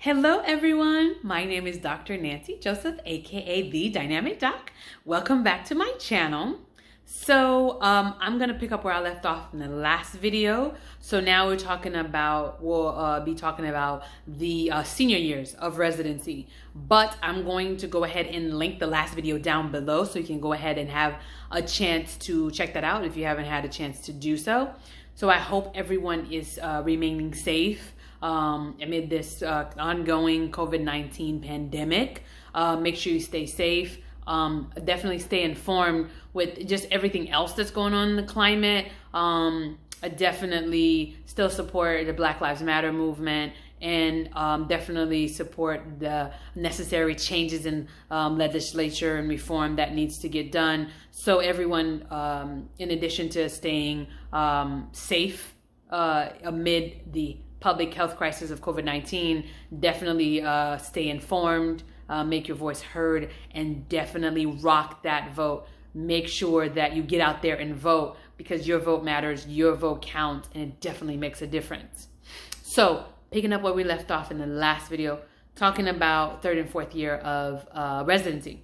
Hello everyone, my name is Dr. Nancy Joseph, aka The Dynamic Doc. Welcome back to my channel. So I'm gonna pick up where I left off in the last video. So now we'll be talking about the senior years of residency. But I'm going to go ahead and link the last video down below so you can go ahead and have a chance to check that out if you haven't had a chance to do so. So I hope everyone is remaining safe amid this ongoing COVID-19 pandemic. Make sure you stay safe. Definitely stay informed with just everything else that's going on in the climate. I definitely still support the Black Lives Matter movement and definitely support the necessary changes in legislature and reform that needs to get done. So everyone, in addition to staying safe amid the public health crisis of COVID-19, definitely stay informed, make your voice heard, and definitely rock that vote. Make sure that you get out there and vote because your vote matters, your vote counts, and it definitely makes a difference. So picking up where we left off in the last video, talking about third and fourth year of residency.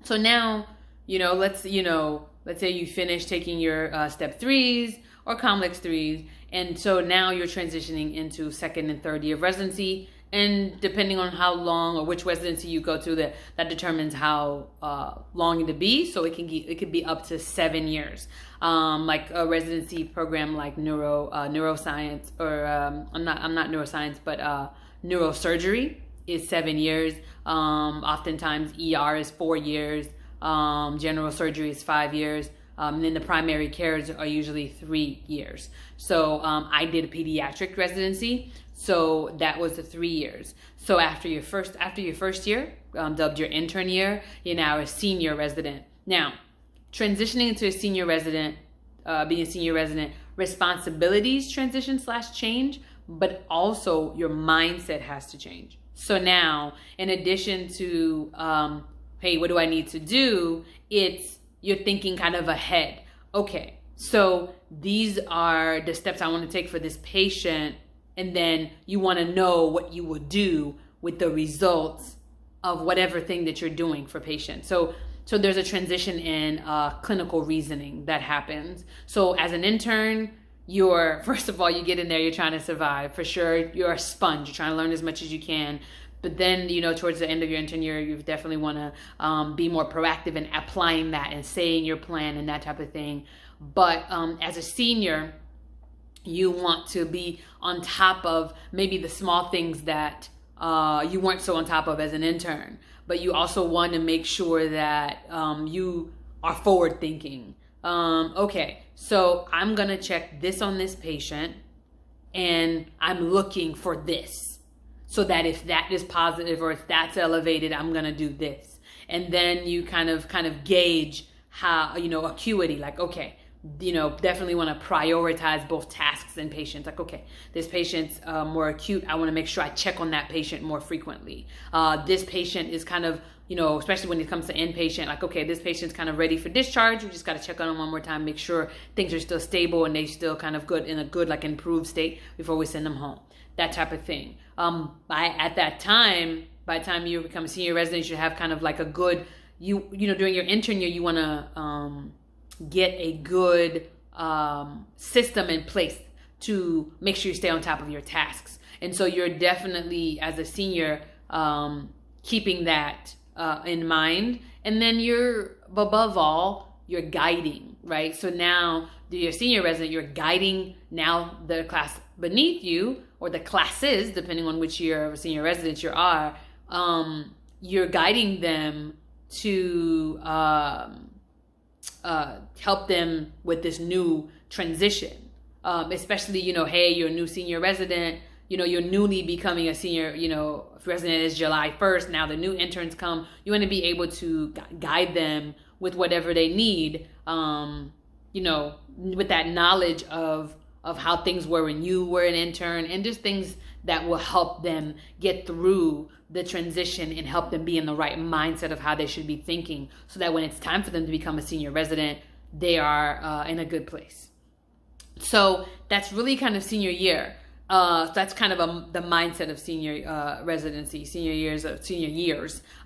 So now, let's say you finish taking your step 3s or complex 3s, and so now you're transitioning into second and third year of residency. And depending on how long or which residency you go to, that determines how long it'll be. So it could be up to 7 years. Like a residency program like neuroscience, or I'm not neuroscience, but neurosurgery is 7 years. Oftentimes ER is 4 years. General surgery is 5 years. And then the primary cares are usually 3 years. So I did a pediatric residency, so that was the 3 years. So after your first year, dubbed your intern year, you're now a senior resident. Now, transitioning into a senior resident, being a senior resident, responsibilities transition/change, but also your mindset has to change. So now, in addition to, hey, what do I need to do? You're thinking kind of ahead. Okay, so these are the steps I want to take for this patient. And then you want to know what you will do with the results of whatever thing that you're doing for patients. So there's a transition in clinical reasoning that happens. So as an intern, first of all, you get in there, you're trying to survive. For sure, you're a sponge. You're trying to learn as much as you can. But then, towards the end of your intern year, you definitely want to be more proactive in applying that and saying your plan and that type of thing. But as a senior, you want to be on top of maybe the small things that you weren't so on top of as an intern. But you also want to make sure that you are forward thinking. Okay, so I'm going to check this on this patient and I'm looking for this. So that if that is positive or if that's elevated, I'm gonna do this. And then you kind of gauge how, acuity, like, okay, definitely wanna prioritize both tasks and patients. Like, okay, this patient's more acute. I wanna make sure I check on that patient more frequently. This patient is kind of, especially when it comes to inpatient, like, okay, this patient's kind of ready for discharge. We just gotta check on them one more time, make sure things are still stable and they still kind of in a good, like improved state before we send them home. That type of thing. By the time you become a senior resident, you should have kind of like a good, during your intern year, you want to get a good system in place to make sure you stay on top of your tasks. And so you're definitely, as a senior, keeping that in mind. And then above all, you're guiding, right? So now, you're a senior resident, you're guiding now the class beneath you, or the classes, depending on which year of a senior resident you are, you're guiding them to help them with this new transition. Especially, hey, you're a new senior resident, you're newly becoming a senior, if resident is July 1st, now the new interns come, you want to be able to guide them with whatever they need, with that knowledge of how things were when you were an intern, and just things that will help them get through the transition and help them be in the right mindset of how they should be thinking, so that when it's time for them to become a senior resident, they are in a good place. So that's really kind of senior year. That's kind of the mindset of senior residency, senior years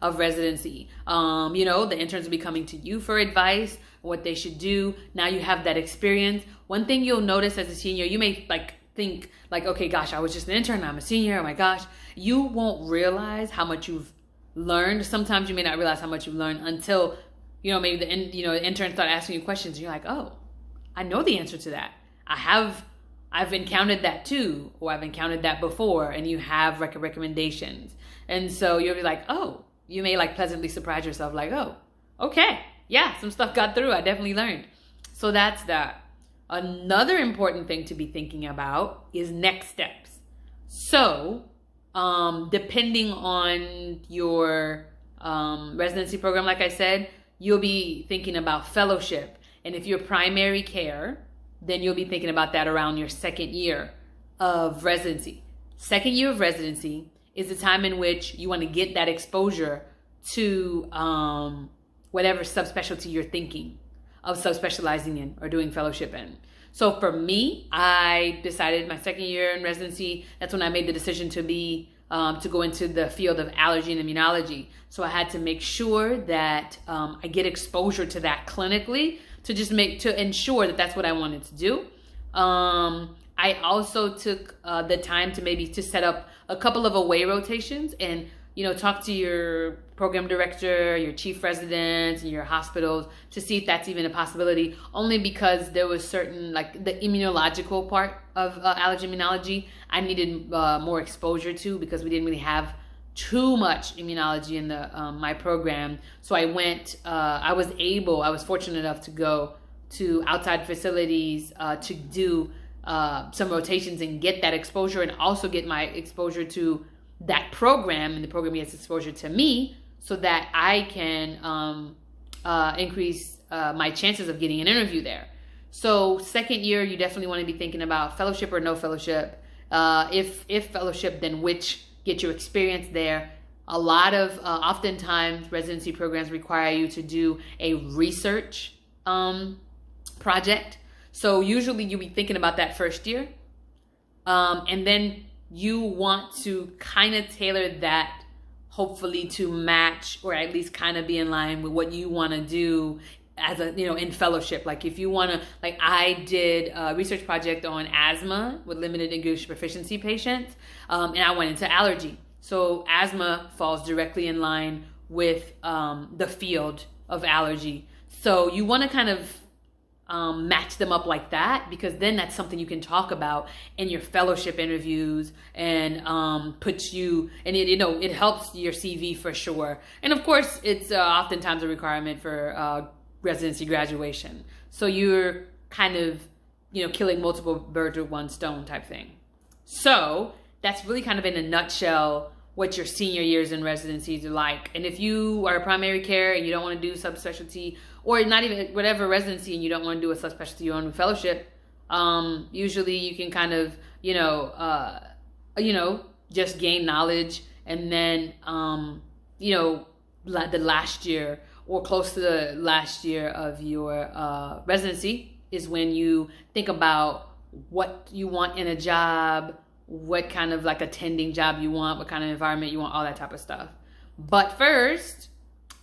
of residency. The interns will be coming to you for advice, what they should do. Now you have that experience. One thing you'll notice as a senior, you may think okay, gosh, I was just an intern, I'm a senior, oh my gosh. You won't realize how much you've learned. Sometimes you may not realize how much you've learned until, maybe the interns start asking you questions and you're like, oh, I know the answer to that. I've encountered that too, or I've encountered that before, and you have recommendations. And so you'll be like, oh, you may pleasantly surprise yourself oh, okay, yeah, some stuff got through. I definitely learned. So that's that. Another important thing to be thinking about is next steps. So depending on your residency program, like I said, you'll be thinking about fellowship. And if you're primary care, then you'll be thinking about that around your second year of residency. Second year of residency is the time in which you want to get that exposure to whatever subspecialty you're thinking of subspecializing in or doing fellowship in. So for me, I decided my second year in residency, that's when I made the decision to go into the field of allergy and immunology. So I had to make sure that I get exposure to that clinically to ensure that that's what I wanted to do. I also took the time to set up a couple of away rotations and talk to your program director, your chief residents, and your hospitals to see if that's even a possibility. Only because there was certain the immunological part of allergy immunology I needed more exposure to, because we didn't really have too much immunology in my program. So I went. I was fortunate enough to go to outside facilities to do some rotations and get that exposure, and also get my exposure to that program, and the program gets exposure to me, so that I can increase my chances of getting an interview there. So second year, you definitely want to be thinking about fellowship or no fellowship. If fellowship, then get your experience there. A lot of oftentimes residency programs require you to do a research project. So usually you'll be thinking about that first year, and then you want to kind of tailor that, hopefully to match or at least kind of be in line with what you want to do as in fellowship. If you want to, I did a research project on asthma with limited English proficiency patients, and I went into allergy. So asthma falls directly in line with the field of allergy. So you want to kind of match them up like that, because then that's something you can talk about in your fellowship interviews, and it helps your CV for sure. And of course, it's oftentimes a requirement for residency graduation. So you're kind of killing multiple birds with one stone type thing. So that's really kind of in a nutshell what your senior years in residencies are like. And if you are a primary care and you don't want to do subspecialty, or not even whatever residency, and you don't want to do a subspecialty, you want to do fellowship, usually you can kind of, just gain knowledge, and then, the last year or close to the last year of your residency is when you think about what you want in a job, what kind of attending job you want, what kind of environment you want, all that type of stuff. But first,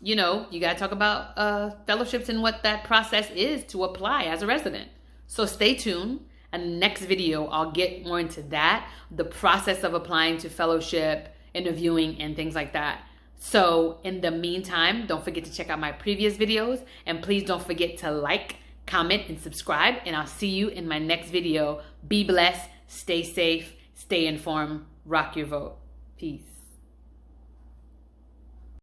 you got to talk about fellowships and what that process is to apply as a resident. So stay tuned. In the next video, I'll get more into that, the process of applying to fellowship, interviewing, and things like that. So in the meantime, don't forget to check out my previous videos, and please don't forget to like, comment, and subscribe, and I'll see you in my next video. Be blessed, stay safe, stay informed, rock your vote. Peace.